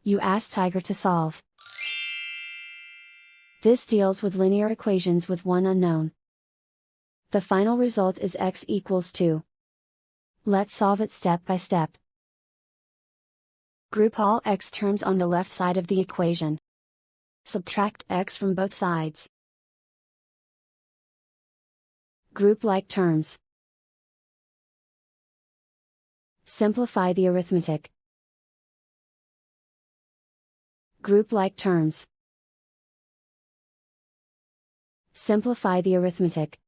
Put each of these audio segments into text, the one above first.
You ask Tiger to solve. This deals with linear equations with one unknown. The final result is x equals 2. Let's solve it step by step. Group all x terms on the left side of the equation. Subtract x from both sides. Group like terms. Simplify the arithmetic. Group like terms. Simplify the arithmetic.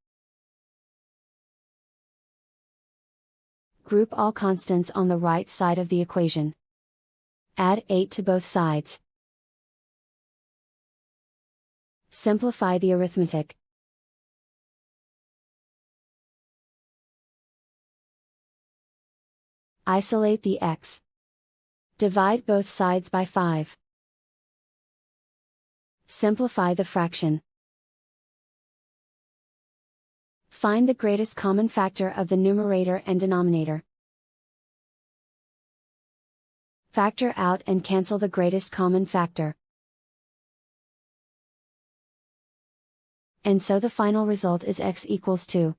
Group all constants on the right side of the equation. Add 8 to both sides. Simplify the arithmetic. Isolate the x. Divide both sides by 5. Simplify the fraction. Find the greatest common factor of the numerator and denominator. Factor out and cancel the greatest common factor. And so the final result is x equals 2.